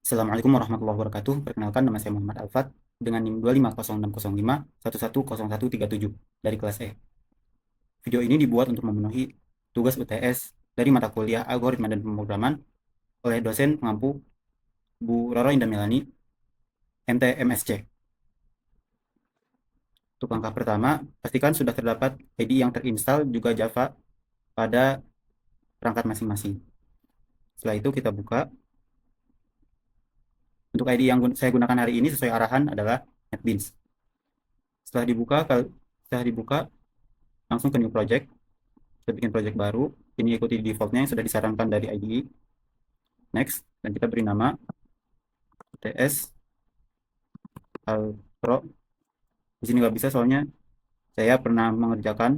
Assalamualaikum warahmatullahi wabarakatuh. Perkenalkan, nama saya Muhammad Alfat dengan NIM 25060511137 dari kelas E. Video ini dibuat untuk memenuhi tugas UTS dari mata kuliah Algoritma dan Pemrograman oleh dosen pengampu Bu Roro Indah Melani, MT/MSc. Untuk langkah pertama, pastikan sudah terdapat IDE yang terinstall juga Java pada perangkat masing-masing. Setelah itu kita buka. Untuk IDE yang saya gunakan hari ini sesuai arahan adalah NetBeans. Setelah dibuka, langsung ke new project. Kita bikin project baru. Ini ikuti defaultnya yang sudah disarankan dari IDE. Next, dan kita beri nama TS Pro. Di sini nggak bisa soalnya saya pernah mengerjakan,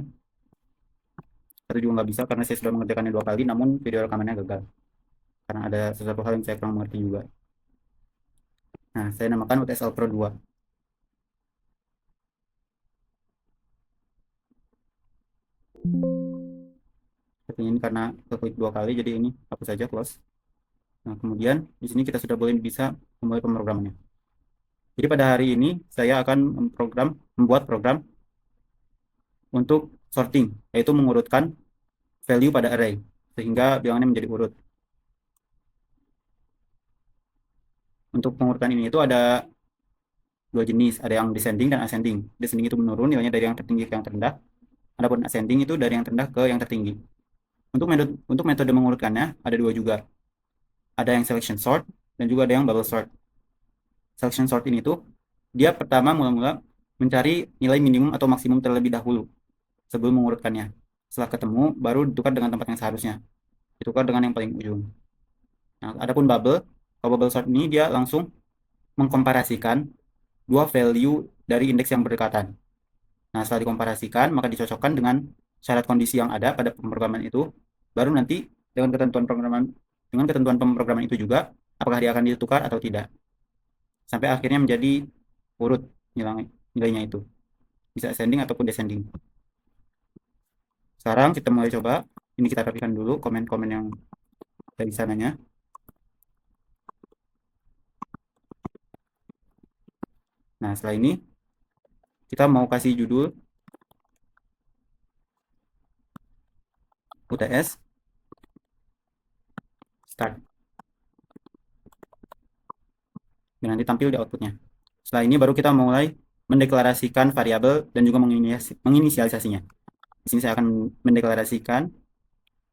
atau juga nggak bisa karena saya sudah mengerjakannya 2 kali, namun video rekamannya gagal karena ada sesuatu hal yang saya kurang mengerti juga. Nah, saya namakan UTS Pro 2. Seperti ini karena keklik 2 kali, jadi ini hapus saja, close. Nah, kemudian di sini kita sudah boleh bisa memulai pemrogramannya. Jadi pada hari ini saya akan membuat program untuk sorting, yaitu mengurutkan value pada array sehingga bilangannya menjadi urut. Untuk pengurutan ini itu ada 2 jenis, ada yang descending dan ascending. Descending itu menurun nilainya dari yang tertinggi ke yang terendah. Adapun ascending itu dari yang terendah ke yang tertinggi. Untuk metode mengurutkannya ada 2 juga. Ada yang selection sort dan juga ada yang bubble sort. Selection sort ini tuh dia pertama mula-mula mencari nilai minimum atau maksimum terlebih dahulu sebelum mengurutkannya. Setelah ketemu baru ditukar dengan tempat yang seharusnya. Ditukar dengan yang paling ujung. Nah, adapun kalau bubble sort ini dia langsung mengkomparasikan 2 value dari indeks yang berdekatan. Nah, setelah dikomparasikan, maka dicocokkan dengan syarat kondisi yang ada pada pemrograman itu, baru nanti dengan ketentuan pemrograman itu juga, apakah dia akan ditukar atau tidak. Sampai akhirnya menjadi urut nilainya itu. Bisa ascending ataupun descending. Sekarang kita mulai coba. Ini kita rapikan dulu komen-komen yang dari sananya. Nah, setelah ini kita mau kasih judul UTS start. Dan nanti tampil di outputnya. Setelah ini baru kita mulai mendeklarasikan variabel dan juga menginisialisasinya. Di sini saya akan mendeklarasikan,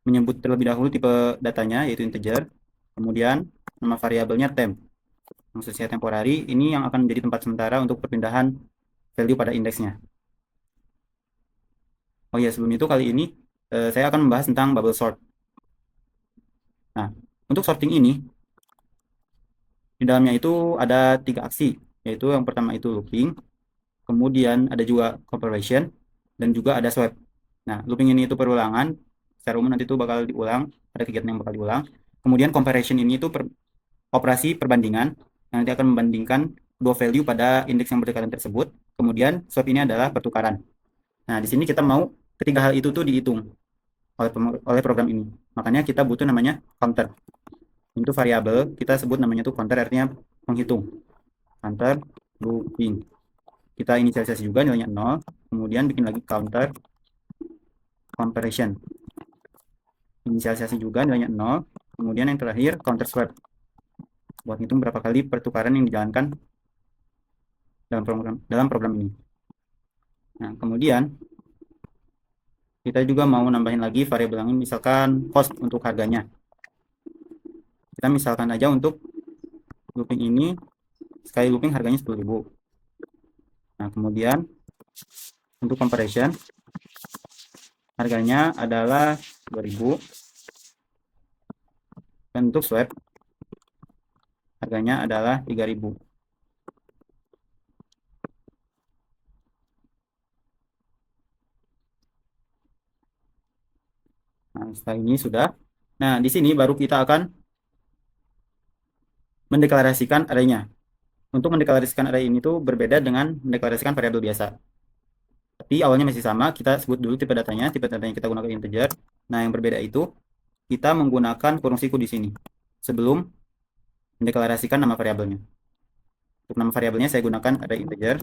menyebut terlebih dahulu tipe datanya yaitu integer, kemudian nama variabelnya temp. Maksudnya temporary, ini yang akan menjadi tempat sementara untuk perpindahan value pada indeksnya. Oh ya, sebelum itu kali ini saya akan membahas tentang bubble sort. Nah, untuk sorting ini di dalamnya itu ada 3 aksi, yaitu yang pertama itu looping, kemudian ada juga comparison, dan juga ada swap. Nah, looping ini itu perulangan, secara umum nanti itu bakal diulang, ada kegiatan yang bakal diulang. Kemudian comparison ini itu operasi perbandingan, yang nanti akan membandingkan 2 value pada indeks yang berdekatan tersebut. Kemudian swap ini adalah pertukaran. Nah, di sini kita mau ketiga hal itu tuh dihitung oleh program ini. Makanya kita butuh namanya counter. Untuk variabel kita sebut namanya tuh counter, artinya menghitung. Counter looping. Kita inisialisasi juga nilainya 0, kemudian bikin lagi counter comparison. Inisialisasi juga nilainya 0, kemudian yang terakhir counter swap. Buat hitung berapa kali pertukaran yang dijalankan dalam program ini. Nah, kemudian kita juga mau nambahin lagi variabel yang misalkan cost untuk harganya. Kita misalkan aja untuk looping ini, sekali looping harganya 10.000. Nah, kemudian untuk comparison harganya adalah 2.000. Dan untuk swap harganya adalah 3.000. Nah, setelah ini sudah. Nah, di sini baru kita akan mendeklarasikan array-nya. Untuk mendeklarasikan array ini tuh berbeda dengan mendeklarasikan variabel biasa. Tapi awalnya masih sama, kita sebut dulu tipe datanya. Tipe datanya kita gunakan integer. Nah, yang berbeda itu kita menggunakan kurung siku di sini sebelum mendeklarasikan nama variabelnya. Untuk nama variabelnya saya gunakan array integer.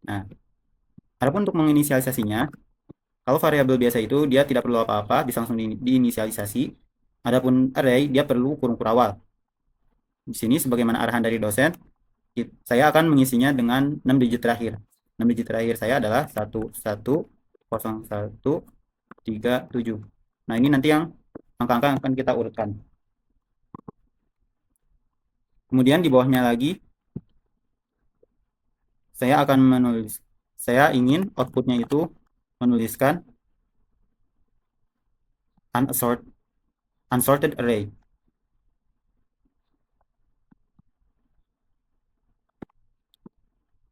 Nah, adapun untuk menginisialisasinya, kalau variabel biasa itu dia tidak perlu apa-apa, bisa langsung diinisialisasi. Adapun array dia perlu kurung kurawal. Di sini sebagaimana arahan dari dosen, saya akan mengisinya dengan 6 digit terakhir. 6 digit terakhir saya adalah 110137. Nah, ini nanti yang angka-angka akan kita urutkan. Kemudian di bawahnya lagi saya akan saya ingin outputnya itu menuliskan unsorted array.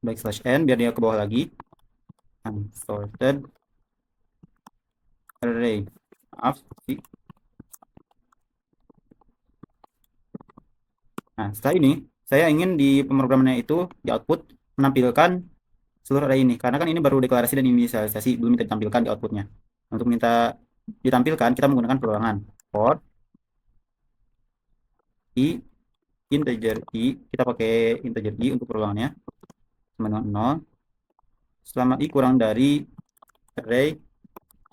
\n biar dia ke bawah lagi. Unsorted array. Maaf sih. Nah, setelah ini saya ingin di pemrogramannya itu di output menampilkan seluruh array ini, karena kan ini baru deklarasi dan inisialisasi, belum minta ditampilkan di outputnya. Untuk minta ditampilkan kita menggunakan perulangan for i integer i, kita pakai integer i untuk perulangannya sama dengan 0 selama i kurang dari array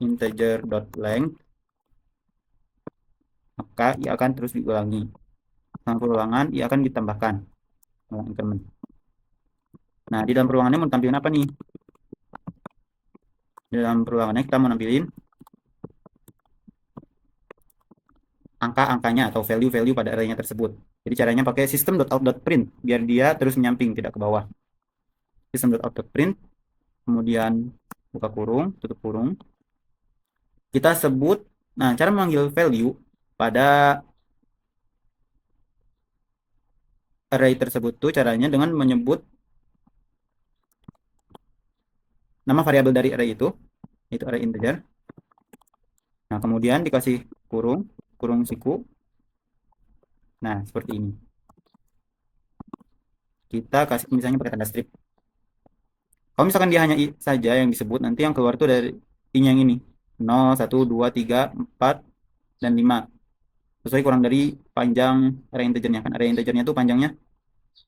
integer dot length, maka i akan terus diulangi. Dengan perulangan i akan ditambahkan increment. Nah, di dalam perulangannya mau tampilin apa nih? Di dalam perulangannya kita mau nampilin angka-angkanya atau value-value pada arraynya tersebut. Jadi caranya pakai system.out.print biar dia terus menyamping, tidak ke bawah. System.out.print, kemudian buka kurung, tutup kurung. Kita sebut, nah cara memanggil value pada array tersebut tuh caranya dengan menyebut nama variabel dari array itu array integer. Nah, kemudian dikasih kurung, kurung siku. Nah, seperti ini. Kita kasih misalnya pakai tanda strip. Kalau misalkan dia hanya i saja yang disebut, nanti yang keluar tuh dari i-nya yang ini. 0, 1, 2, 3, 4, dan 5. Sesuai kurang dari panjang array integernya. Kan array integernya tuh panjangnya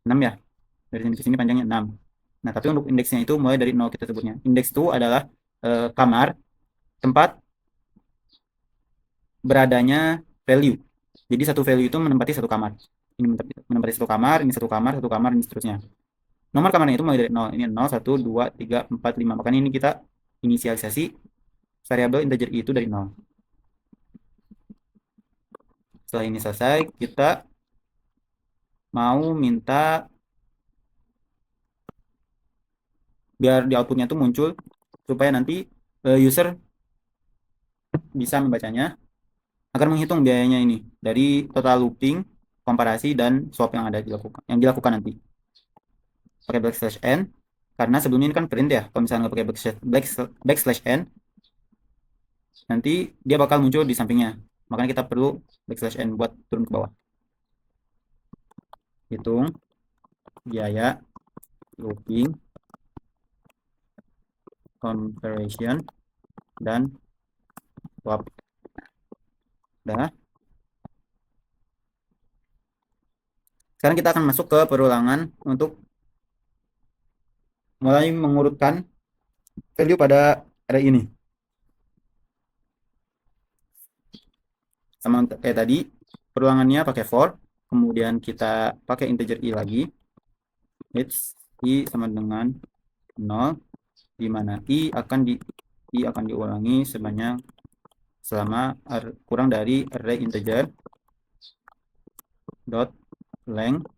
6 ya. Dari sini ke sini panjangnya 6. Nah, tapi untuk indeksnya itu mulai dari 0 kita sebutnya. Indeks itu adalah kamar, tempat beradanya value. Jadi satu value itu menempati satu kamar. Ini menempati satu kamar, ini satu kamar, satu kamar, ini seterusnya. Nomor kamarnya itu mulai dari 0. Ini 0, 1, 2, 3, 4, 5. Makanya ini kita inisialisasi variabel integer i itu dari 0. Setelah ini selesai, kita mau minta biar di outputnya tuh muncul supaya nanti user bisa membacanya akan menghitung biayanya ini dari total looping, komparasi, dan swap yang dilakukan nanti. Pakai \n karena sebelumnya ini kan print ya. Kalau misalnya nggak pakai \n nanti dia bakal muncul di sampingnya. Makanya kita perlu \n buat turun ke bawah. Hitung biaya looping, comparison, dan swap. Udah. Sekarang kita akan masuk ke perulangan untuk mulai mengurutkan value pada array ini. Sama kayak tadi, perulangannya pakai for, kemudian kita pakai integer i lagi. It's i sama dengan 0, di mana i akan diulangi sebanyak selama kurang dari array integer dot length.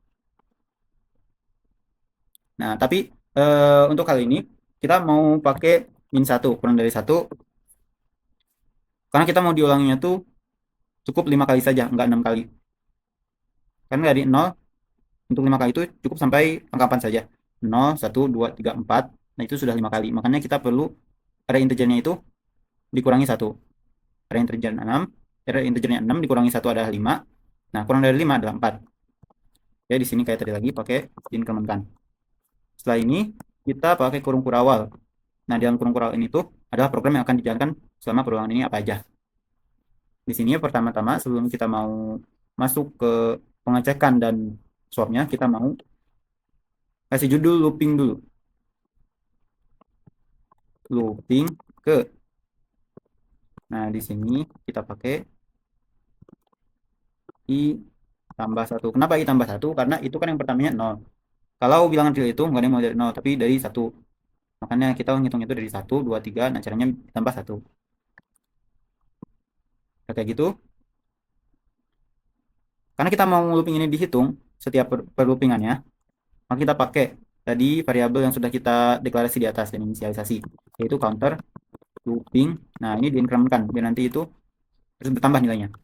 Nah, tapi untuk kali ini kita mau pakai min 1, kurang dari 1, karena kita mau diulanginya tuh cukup 5 kali saja, enggak 6 kali. Karena dari 0 untuk 5 kali itu cukup sampai angka 4 saja. 0, 1, 2, 3, 4. Nah, itu sudah 5 kali. Makanya kita perlu array integernya itu dikurangi 1. Array integernya 6. Array integernya 6 dikurangi 1 adalah 5. Nah, kurang dari 5 adalah 4. Ya, di sini kayak tadi lagi pakai increment-kan. Setelah ini kita pakai kurung kurawal. Nah, dalam kurung kurawal ini tuh adalah program yang akan dijalankan selama perulangan ini apa aja. Di sini pertama-tama sebelum kita mau masuk ke pengecekan dan swapnya, kita mau kasih judul looping dulu. Looping ke. Nah, di sini kita pakai i tambah 1. Kenapa i tambah 1? Karena itu kan yang pertamanya 0. Kalau bilangan real itu nggak ada yang mau dari 0, tapi dari 1. Makanya kita ngitung itu dari 1, 2, 3. Nah, caranya tambah 1. Nah, kayak gitu. Karena kita mau looping ini dihitung setiap per loopingannya, maka kita pakai tadi variabel yang sudah kita deklarasi di atas dan inisialisasi, yaitu counter looping. Nah, ini diinkrementkan biar nanti itu terus bertambah nilainya.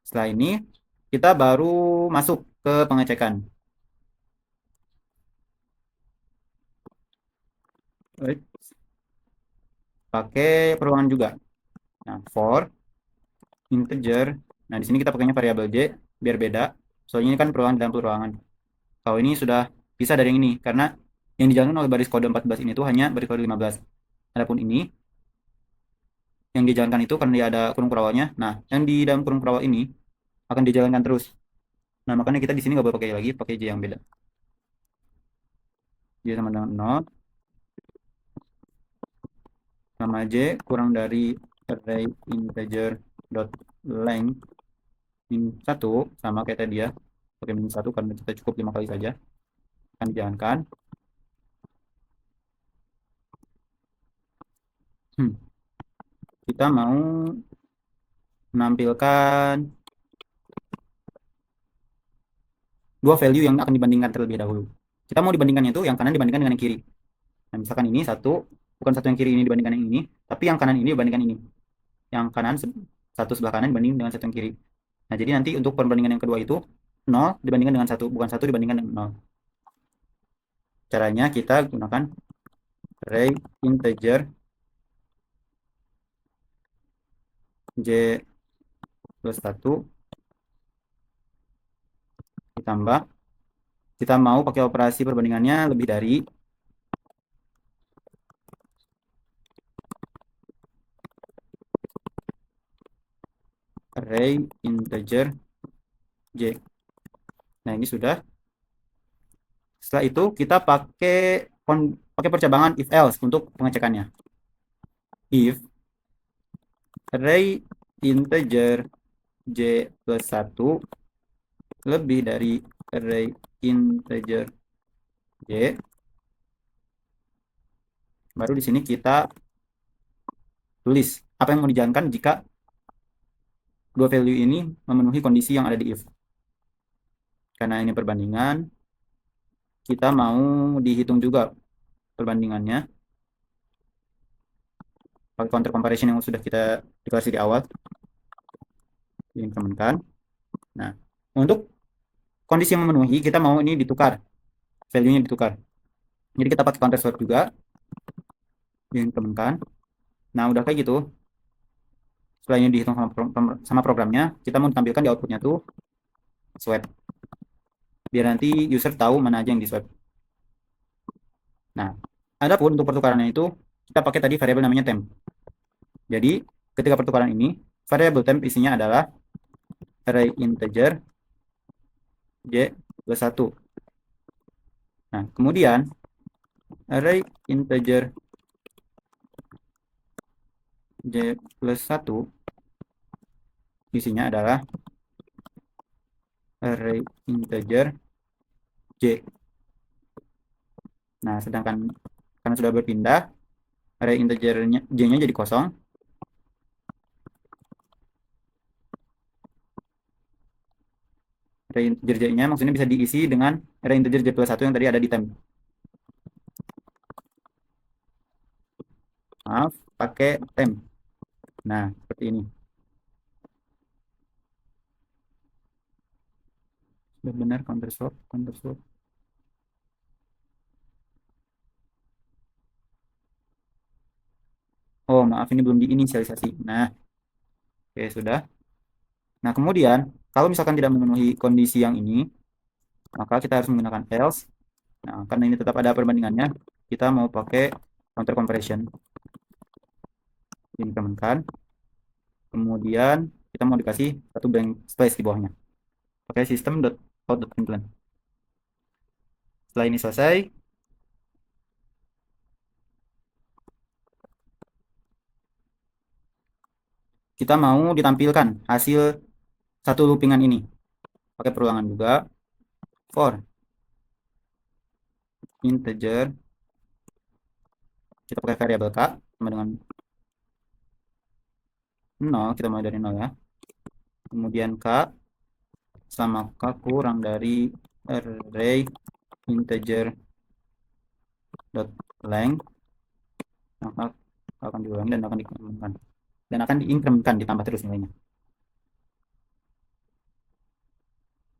Setelah ini kita baru masuk ke pengecekan. Pakai peruangan juga. Nah, for integer. Nah, di sini kita pakainya variabel j biar beda. Soalnya ini kan peruangan dalam peruangan. Kalau ini sudah bisa dari yang ini karena yang dijalankan oleh baris kode 14 ini tuh hanya baris kode 15. Adapun ini yang dijalankan itu karena dia ada kurung perawalnya. Nah, yang di dalam kurung perawal ini akan dijalankan terus. Nah, makanya kita di sini nggak boleh pakai lagi, pakai j yang beda. J sama dengan 0, sama j kurang dari array integer dot length min 1, sama kayak tadi ya, pakai min 1 karena kita cukup 5 kali saja. Akan dijalankan. Kita mau menampilkan dua value yang akan dibandingkan terlebih dahulu. Kita mau dibandingkannya itu yang kanan dibandingkan dengan yang kiri. Nah, misalkan ini satu, bukan satu yang kiri ini dibandingkan yang ini, tapi yang kanan ini dibandingkan ini. Yang kanan satu sebelah kanan dibanding dengan satu yang kiri. Nah, jadi nanti untuk perbandingan yang kedua itu 0 dibandingkan dengan 1, bukan 1 dibandingkan dengan 0. Caranya kita gunakan array integer j plus 1 ditambah, kita mau pakai operasi perbandingannya lebih dari array integer j. Nah, ini sudah. Setelah itu kita pakai percabangan if else untuk pengecekannya. If array integer j plus 1 lebih dari array integer j, baru di sini kita tulis apa yang mau dijalankan jika dua value ini memenuhi kondisi yang ada di if. Karena ini perbandingan, kita mau dihitung juga perbandingannya pakai counter comparison yang sudah kita deklarasi di awal, diinkrementkan. Nah, untuk kondisi yang memenuhi, kita mau ini ditukar, value-nya ditukar. Jadi kita pakai counter swap juga, diinkrementkan. Nah, udah kayak gitu. Setelah ini dihitung sama programnya, kita mau tampilkan di outputnya tuh swap. Biar nanti user tahu mana aja yang di swap. Nah, adapun untuk pertukarannya itu, kita pakai tadi variabel namanya temp. Jadi, ketika pertukaran ini, variabel temp isinya adalah array integer j plus 1. Nah, kemudian array integer j plus 1 isinya adalah array integer j. Nah, sedangkan karena sudah berpindah, array integernya j-nya jadi kosong. Array integer j-nya maksudnya bisa diisi dengan array integer j plus 1 yang tadi ada di temp. Maaf, pakai temp. Nah, seperti ini. Sudah benar counter swap, counter swap. Oh, maaf ini belum diinisialisasi. Nah, oke sudah. Nah, kemudian kalau misalkan tidak memenuhi kondisi yang ini, maka kita harus menggunakan else. Nah, karena ini tetap ada perbandingannya, kita mau pakai counter comparison. Diinkrementkan. Kemudian kita mau dikasih satu blank space di bawahnya. pakai sistem out.println. Setelah ini selesai, kita mau ditampilkan hasil satu loopingan ini. Pakai perulangan juga. For integer, kita pakai variabel k sama dengan 0, kita mulai dari 0 ya. Kemudian k sama k kurang dari array integer dot length, maka akan diulang dan akan dikembangkan dan akan diinkrementkan, ditambah terus nilainya.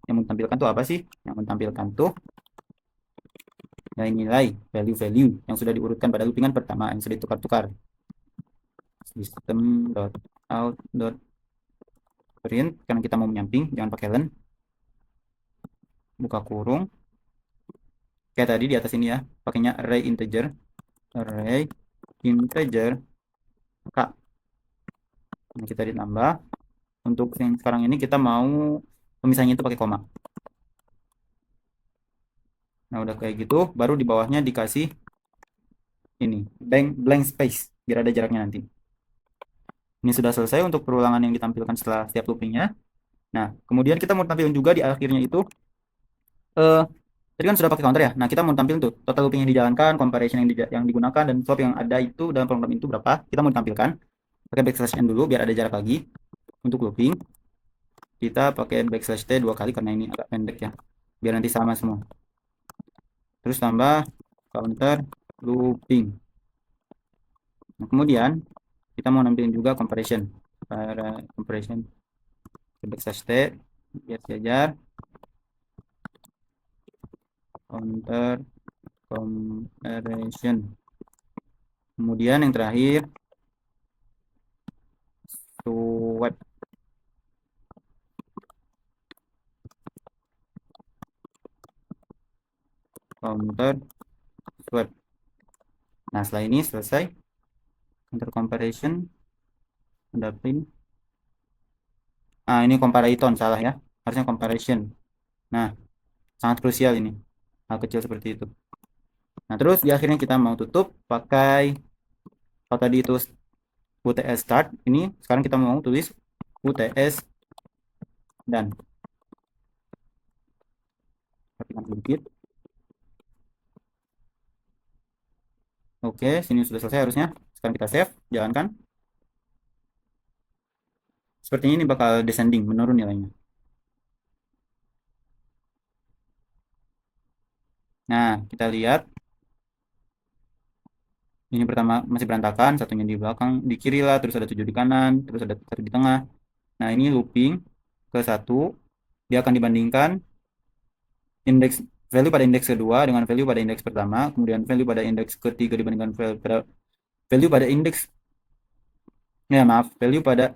Yang menampilkan tuh apa sih? Yang menampilkan tuh nilai-nilai value-value yang sudah diurutkan pada loopingan pertama yang sudah ditukar-tukar. System.out.print, karena kita mau menyamping, jangan pakai len. Buka kurung. Kayak tadi di atas ini ya, pakainya array integer k. Nah, kita ditambah. Untuk yang sekarang ini kita mau pemisahnya itu pakai koma. Nah, udah kayak gitu, baru di bawahnya dikasih ini, blank space, biar ada jaraknya nanti. Ini sudah selesai untuk perulangan yang ditampilkan setelah setiap loopingnya. Nah, kemudian kita mau tampilkan juga di akhirnya itu, tadi kan sudah pakai counter ya. Nah, kita mau tampilkan tuh total looping yang dijalankan, comparison yang digunakan, dan swap yang ada itu dalam program itu berapa. Kita mau tampilkan. Pakai backslash n dulu biar ada jarak lagi. Untuk looping, kita pakai backslash t 2 kali karena ini agak pendek ya. Biar nanti sama semua. Terus tambah counter looping. Nah, kemudian kita mau nampilin juga comparison. Para comparison backslash t biar sejajar. Counter comparison. Kemudian yang terakhir swap. Counter swap. Nah, setelah ini selesai counter comparison, ada print. Ini comparaton, salah ya, harusnya comparison. Nah, sangat krusial ini, hal kecil seperti itu. Nah, terus di akhirnya kita mau tutup pakai, kalau tadi itu UTS start, ini sekarang kita mau tulis UTS dan perhatikan sedikit. Oke, sini sudah selesai harusnya. Sekarang kita save, jalankan. Sepertinya ini bakal descending, menurun nilainya. Nah, kita lihat. Ini pertama masih berantakan, satunya di belakang, di kiri lah, terus ada 7 di kanan, terus ada 1 di tengah. Nah, ini looping ke 1, dia akan dibandingkan indeks value pada indeks kedua dengan value pada indeks pertama, kemudian value pada indeks ketiga dibandingkan value pada indeks, ya maaf, value pada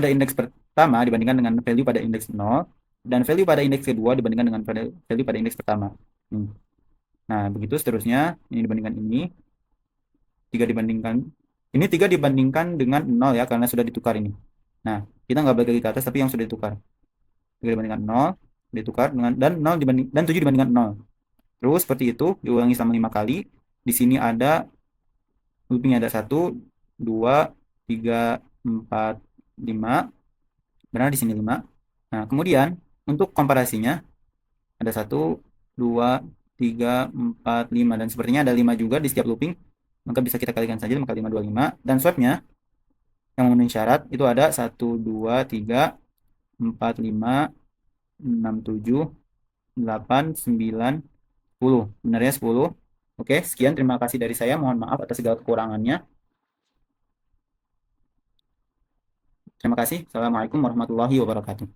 indeks pertama dibandingkan dengan value pada indeks 0, dan value pada indeks kedua dibandingkan dengan value pada indeks pertama. Nah, begitu seterusnya, ini dibandingkan ini, 3 dibandingkan, ini 3 dibandingkan dengan 0 ya, karena sudah ditukar ini. Nah, kita nggak balik lagi ke atas, tapi yang sudah ditukar. 3 dibandingkan 0, ditukar dengan, dan 0 dibanding, dan 7 dibandingkan 0. Terus seperti itu, diulangi selama 5 kali. Di sini ada, loopingnya ada 1, 2, 3, 4, 5. Benar di sini 5. Nah, kemudian, untuk komparasinya, ada 1, 2, 3, 4, 5. Dan sepertinya ada 5 juga di setiap looping. Maka bisa kita kalikan saja, maka 5, 2, 5. Dan swapnya, yang memenuhi syarat, itu ada 1, 2, 3, 4, 5, 6, 7, 8, 9, 10. Benarnya 10. Oke, sekian. Terima kasih dari saya. Mohon maaf atas segala kekurangannya. Terima kasih. Assalamualaikum warahmatullahi wabarakatuh.